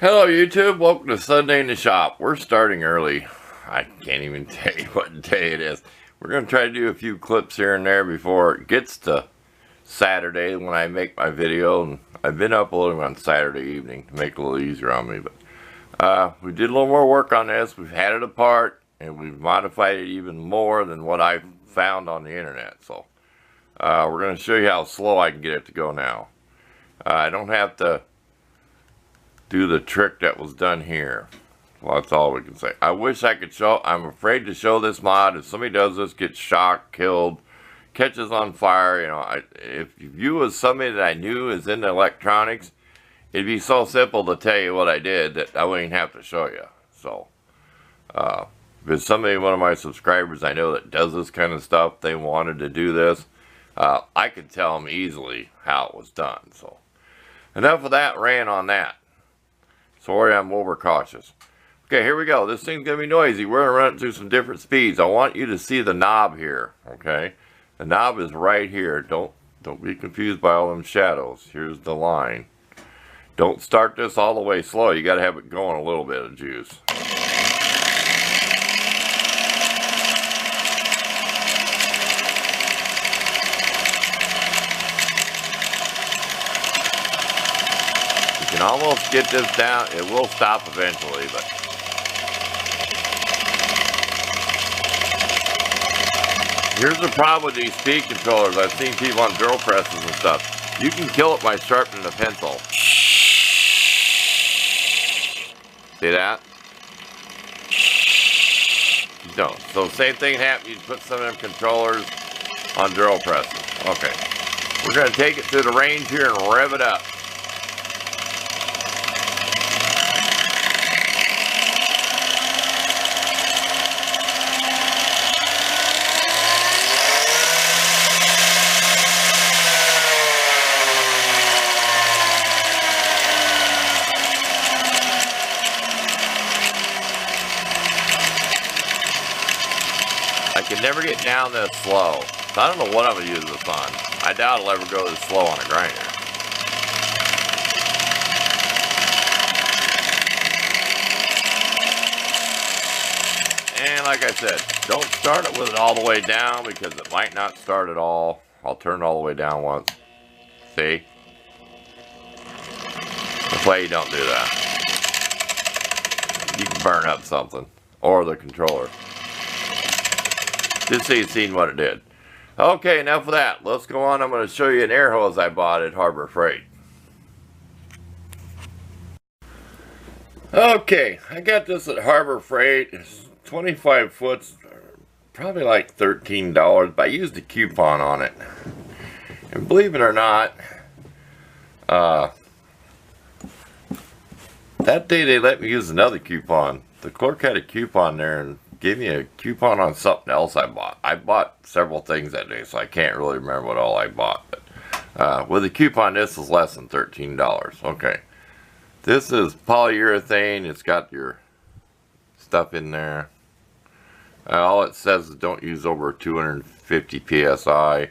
Hello YouTube, welcome to Sunday in the Shop. We're starting early. I can't even tell you what day it is. We're going to try to do a few clips here and there before it gets to Saturday when I make my video. And I've been uploading on Saturday evening to make it a little easier on me. But we did a little more work on this. We've had it apart and we've modified it even more than what I found on the internet. So we're going to show you how slow I can get it to go now. I don't have to do the trick that was done here. Well, that's all we can say. I wish I could show. I'm afraid to show this mod. If somebody does this, gets shocked, killed, catches on fire, you know, if you was somebody that I knew is into electronics, it'd be so simple to tell you what I did that I wouldn't even have to show you. So if it's somebody, one of my subscribers I know that does this kind of stuff, they wanted to do this, I could tell them easily how it was done. So enough of that rant on that. Sorry, I'm overcautious. Okay, here we go. This thing's going to be noisy. We're going to run it through some different speeds. I want you to see the knob here, okay? The knob is right here. Don't be confused by all them shadows. Here's the line. Don't start this all the way slow. You got to have it going a little bit of juice. You can almost get this down. It will stop eventually, but here's the problem with these speed controllers. I've seen people on drill presses and stuff. You can kill it by sharpening a pencil. See that? You don't. So same thing happens. You put some of them controllers on drill presses. Okay. We're going to take it through the range here and rev it up. I can never get down this slow. So I don't know what I'm going to use this on. I doubt it'll ever go this slow on a grinder. And like I said, don't start it with it all the way down because it might not start at all. I'll turn it all the way down once. See? That's why you don't do that. You can burn up something. Or the controller. Just so you've seen what it did. Okay, enough of that. Let's go on. I'm going to show you an air hose I bought at Harbor Freight. Okay, I got this at Harbor Freight. It's 25 foot, probably like $13, but I used a coupon on it. And believe it or not, that day they let me use another coupon. The clerk had a coupon there and gave me a coupon on something else I bought. I bought several things that day, so I can't really remember what all I bought. But with a coupon, this is less than $13. Okay. This is polyurethane. It's got your stuff in there. All it says is don't use over 250 psi.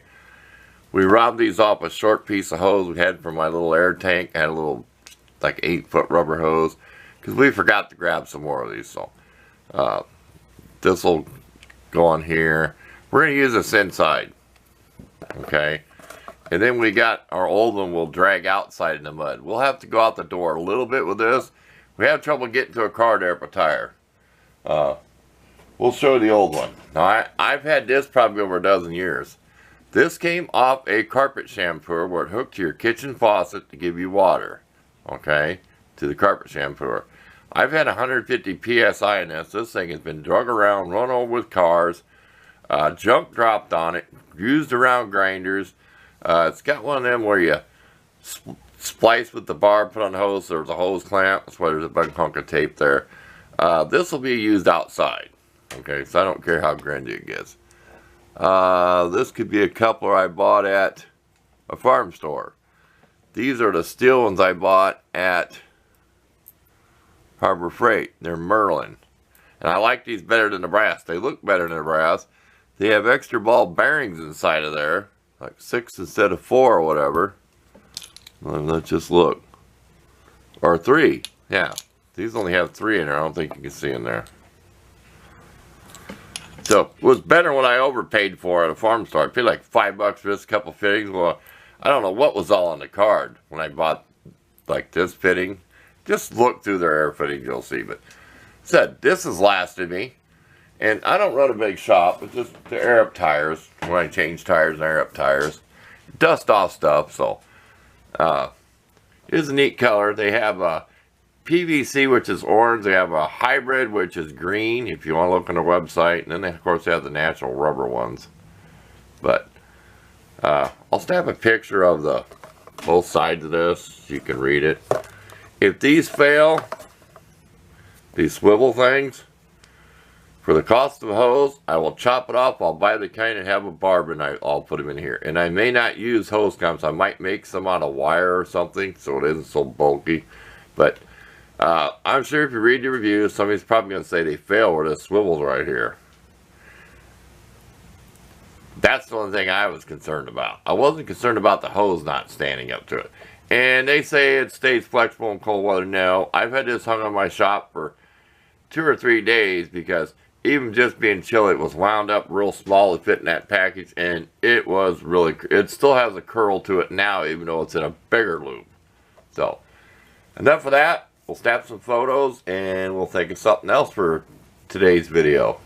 We robbed these off a short piece of hose we had from my little air tank. I had a little, like 8-foot rubber hose. Because we forgot to grab some more of these. So, this will go on here. We're going to use this inside. Okay. And then we got our old one will drag outside in the mud. We'll have to go out the door a little bit with this. We have trouble getting to a car to up a tire. We'll show you the old one. Now, I've had this probably over a dozen years. This came off a carpet shampooer where it hooked to your kitchen faucet to give you water. Okay. To the carpet shampooer. I've had 150 psi in this. This thing has been drug around, run over with cars, junk dropped on it, used around grinders. It's got one of them where you splice with the bar, put on the hose. There's a hose clamp. That's why there's a big hunk of tape there. This will be used outside. Okay, so I don't care how grindy it gets. This could be a coupler I bought at a farm store. These are the steel ones I bought at Harbor Freight. They're Merlin. And I like these better than the brass. They look better than the brass. They have extra ball bearings inside of there. Like 6 instead of 4 or whatever. Let's just look. Or 3. Yeah, these only have 3 in there. I don't think you can see in there. So it was better when I overpaid for it at a farm store. I paid like $5 for this couple fittings. Well, I don't know what was all on the card when I bought like this fitting. Just look through their air fittings, you'll see. But said this has lasted me, and I don't run a big shop. It's just to air up tires when I change tires and air up tires, dust off stuff. So it is a neat color. They have a PVC, which is orange. They have a hybrid, which is green, if you want to look on their website. And then, of course, they have the natural rubber ones. But I'll snap a picture of the both sides of this so you can read it. If these fail, these swivel things, for the cost of a hose, I will chop it off. I'll buy the kind and have a barb, and I'll put them in here. And I may not use hose comps. I might make some out of wire or something so it isn't so bulky. But I'm sure if you read the reviews, somebody's probably going to say they fail where this swivel's right here. That's the only thing I was concerned about. I wasn't concerned about the hose not standing up to it. And they say it stays flexible in cold weather. No, I've had this hung on my shop for 2 or 3 days because even just being chilly, it was wound up real small to fit in that package. And it was really, it still has a curl to it now, even though it's in a bigger loop. So, enough of that. We'll snap some photos and we'll think of something else for today's video.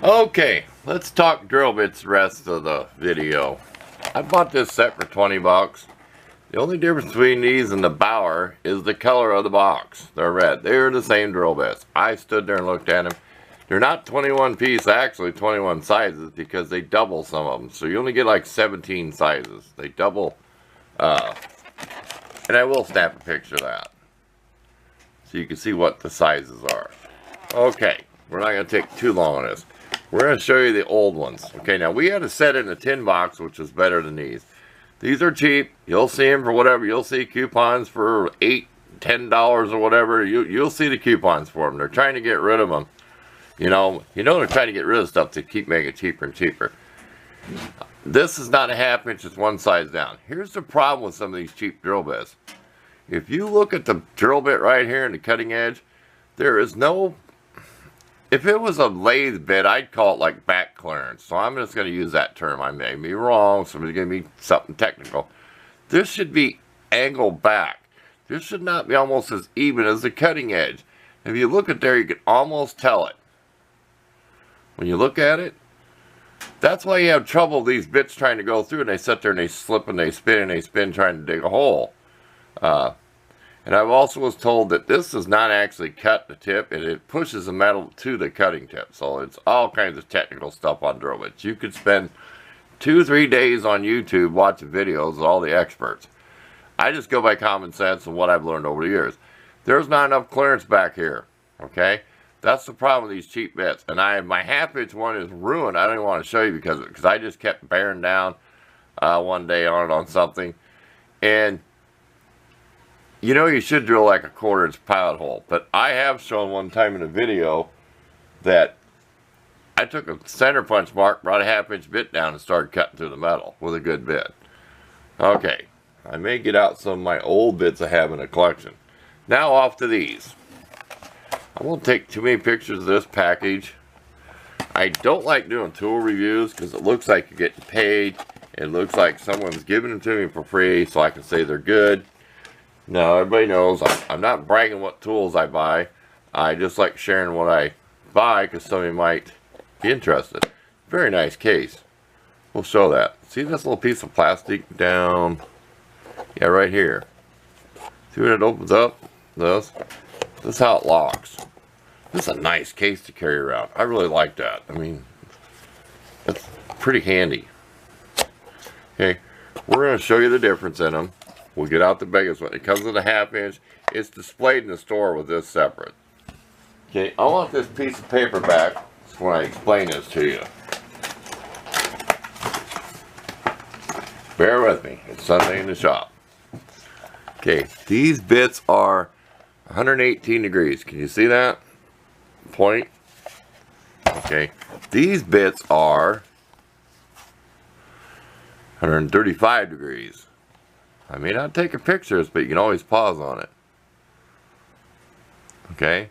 Okay, let's talk drill bits the rest of the video. I bought this set for 20 bucks. The only difference between these and the Bauer is the color of the box. They're red. They're the same drill bits. I stood there and looked at them. They're not 21 piece, actually 21 sizes, because they double some of them. So you only get like 17 sizes. They double. And I will snap a picture of that so you can see what the sizes are. Okay, we're not going to take too long on this. We're going to show you the old ones. Okay, now we had a set in a tin box, which is better than these. These are cheap. You'll see them for whatever. You'll see coupons for $8, $10 or whatever. You'll see the coupons for them. They're trying to get rid of them. You know they're trying to get rid of stuff to keep making it cheaper and cheaper. This is not a ½ inch, it's one size down. Here's the problem with some of these cheap drill bits. If you look at the drill bit right here in the cutting edge, there is no, if it was a lathe bit, I'd call it like back clearance. So I'm just going to use that term. I may be wrong, somebody's going to be something technical. This should be angled back. This should not be almost as even as the cutting edge. If you look at there, you can almost tell it. When you look at it, that's why you have trouble with these bits trying to go through, and they sit there and they slip and they spin trying to dig a hole. And I also was told that this does not actually cut the tip, and it pushes the metal to the cutting tip. So it's all kinds of technical stuff on drill bits. You could spend 2 or 3 days on YouTube watching videos of all the experts. I just go by common sense and what I've learned over the years. There's not enough clearance back here, okay? That's the problem with these cheap bits. And my ½ inch one is ruined. I don't even want to show you because I just kept bearing down one day on something. And you know you should drill like a 1/4 inch pilot hole. But I have shown one time in a video that I took a center punch mark, brought a ½ inch bit down and started cutting through the metal with a good bit. Okay, I may get out some of my old bits I have in a collection. Now off to these. I won't take too many pictures of this package. I don't like doing tool reviews because it looks like you're getting paid. It looks like someone's giving them to me for free so I can say they're good. No, everybody knows I'm not bragging what tools I buy. I just like sharing what I buy because somebody might be interested. Very nice case. We'll show that. See this little piece of plastic down? Yeah, right here. See when it opens up? This is how it locks. This is a nice case to carry around. I really like that. I mean, it's pretty handy. Okay, we're going to show you the difference in them. We'll get out the biggest one. It comes with a ½ inch. It's displayed in the store with this separate. Okay, I want this piece of paper back when I explain this to you. Bear with me. It's Sunday in the shop. Okay, these bits are 118 degrees. Can you see that? Point. Okay, these bits are 135 degrees. I may not take pictures, but you can always pause on it. Okay?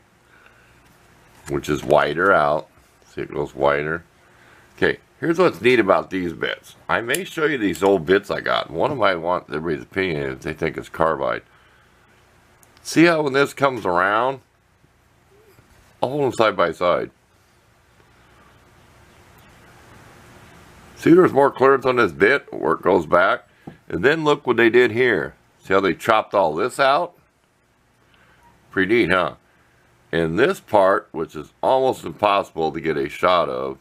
Which is wider out. See, it goes wider. Okay, here's what's neat about these bits. I may show you these old bits I got. One of them I want everybody's opinion if they think it's carbide. See how when this comes around, I'll hold them side by side. See, there's more clearance on this bit where it goes back. And then look what they did here. See how they chopped all this out? Pretty neat, huh? And this part, which is almost impossible to get a shot of,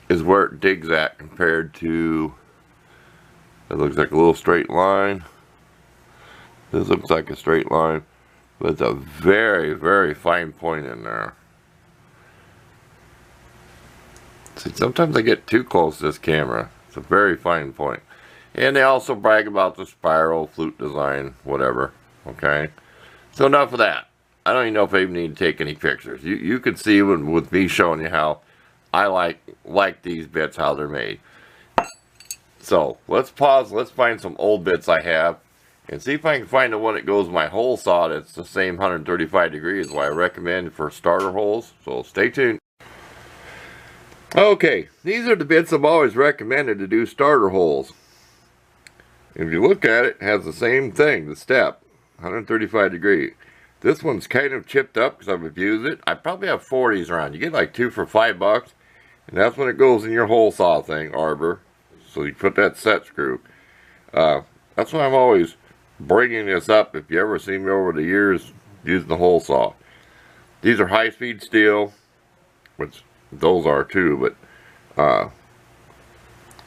is where it digs at compared to, it looks like a little straight line. This looks like a straight line, but it's a very, very fine point in there. See, sometimes I get too close to this camera. It's a very fine point. And they also brag about the spiral, flute design, whatever. Okay? So enough of that. I don't even know if I even need to take any pictures. You can see with me showing you how I like these bits, how they're made. So, let's pause. Let's find some old bits I have. And see if I can find the one that goes in my hole saw that's the same 135 degrees. What I recommend for starter holes. So, stay tuned. Okay, these are the bits I've always recommended to do starter holes. If you look at it, it has the same thing, the step, 135 degree. This one's kind of chipped up because I've abused it. I probably have 4 of these around. You get like 2 for $5, and that's when it goes in your hole saw thing, arbor. So you put that set screw. That's why I'm always bringing this up if you ever see me over the years using the hole saw. These are high-speed steel, which those are too, but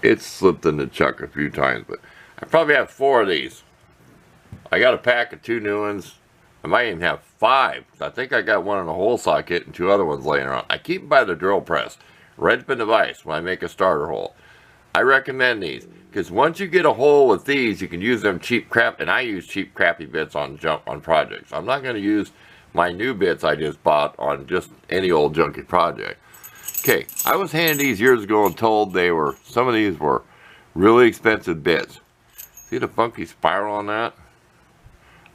it's slipped in the chuck a few times. But I probably have 4 of these. I got a pack of 2 new ones. I might even have 5. I think I got one in a hole saw kit and 2 other ones laying around. I keep them by the drill press, right up in the vise when I make a starter hole. I recommend these because once you get a hole with these, you can use them cheap crap, and I use cheap crappy bits on projects. I'm not going to use my new bits I just bought on just any old junky project. Okay, I was handed these years ago and told some of these were really expensive bits. See the funky spiral on that?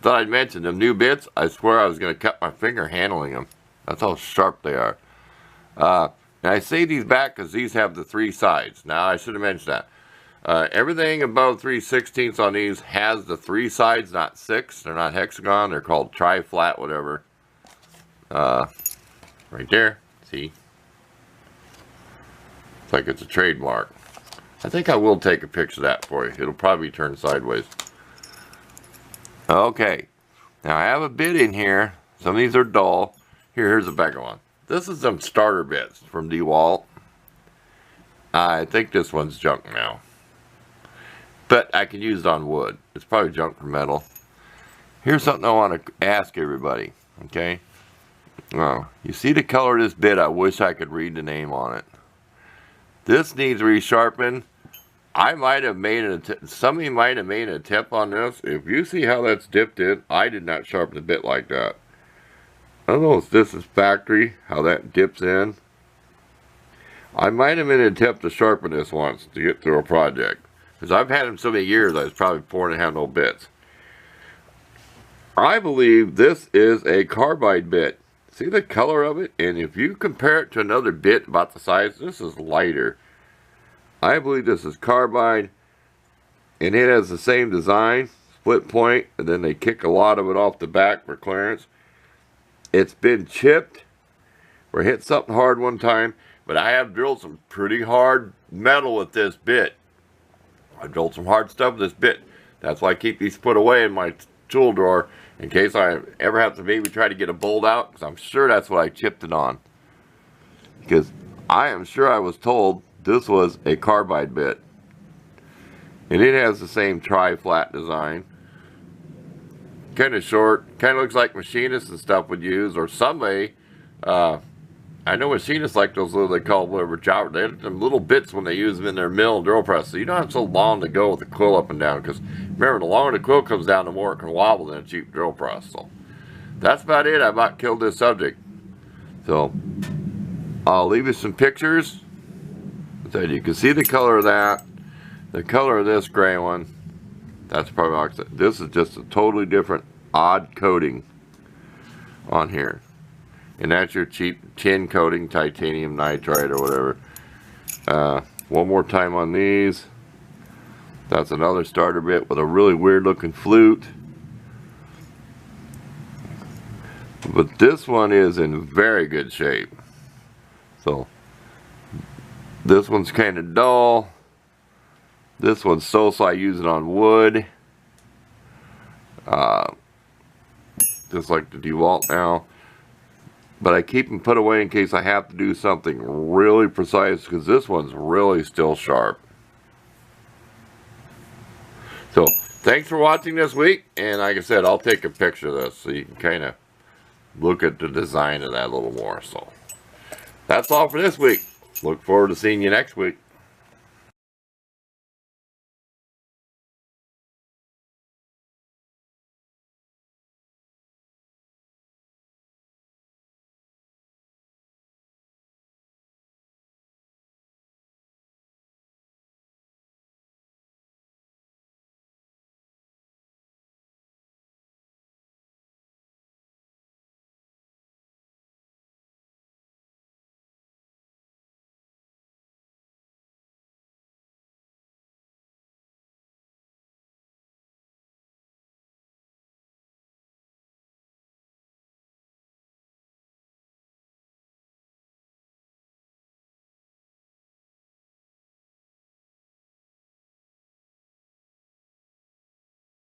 Thought I'd mention them new bits. I swear I was going to cut my finger handling them. That's how sharp they are. And I say these back because these have the 3 sides. Now I should have mentioned that. Everything above 3/16 on these has the 3 sides, not 6. They're not hexagon. They're called tri-flat, whatever. Right there. See? It's like it's a trademark. I think I will take a picture of that for you. It'll probably turn sideways. Okay. Now I have a bit in here. Some of these are dull. Here's a bigger one. This is some starter bits from DeWalt. I think this one's junk now. But I can use it on wood. It's probably junk for metal. Here's something I want to ask everybody. Okay? You see the color of this bit? I wish I could read the name on it. This needs resharpened. I might have made an attempt. Somebody might have made an attempt on this. If you see how that's dipped in, I did not sharpen the bit like that. I don't know if this is factory, how that dips in. I might have made an attempt to sharpen this once to get through a project. Because I've had them so many years, I was probably poor and had no bits. I believe this is a carbide bit. See the color of it? And if you compare it to another bit about the size, this is lighter. I believe this is carbide. And it has the same design, split point, and then they kick a lot of it off the back for clearance. It's been chipped or hit something hard one time, but I have drilled some pretty hard metal with this bit. I drilled some hard stuff with this bit. That's why I keep these put away in my tool drawer in case I ever have to maybe try to get a bolt out, because I'm sure that's what I chipped it on. Because I am sure I was told this was a carbide bit. And it has the same tri-flat design. Kind of short, kind of looks like machinists and stuff would use, or somebody. I know machinists like those little, they call whatever job, they have them little bits when they use them in their mill and drill press, so you don't have so long to go with the quill up and down, because remember, the longer the quill comes down, the more it can wobble in a cheap drill press. So that's about it. I about killed this subject. So I'll leave you some pictures. So you can see the color of that, the color of this gray one. That's probably oxide. This is just a totally different odd coating on here. And that's your cheap tin coating, titanium nitride or whatever. One more time on these. That's another starter bit with a really weird looking flute. But this one is in very good shape. So this one's kind of dull. This one's so I use it on wood. Just like the DeWalt now. But I keep them put away in case I have to do something really precise, because this one's really still sharp. So thanks for watching this week, and like I said, I'll take a picture of this so you can kind of look at the design of that a little more. So that's all for this week. Look forward to seeing you next week.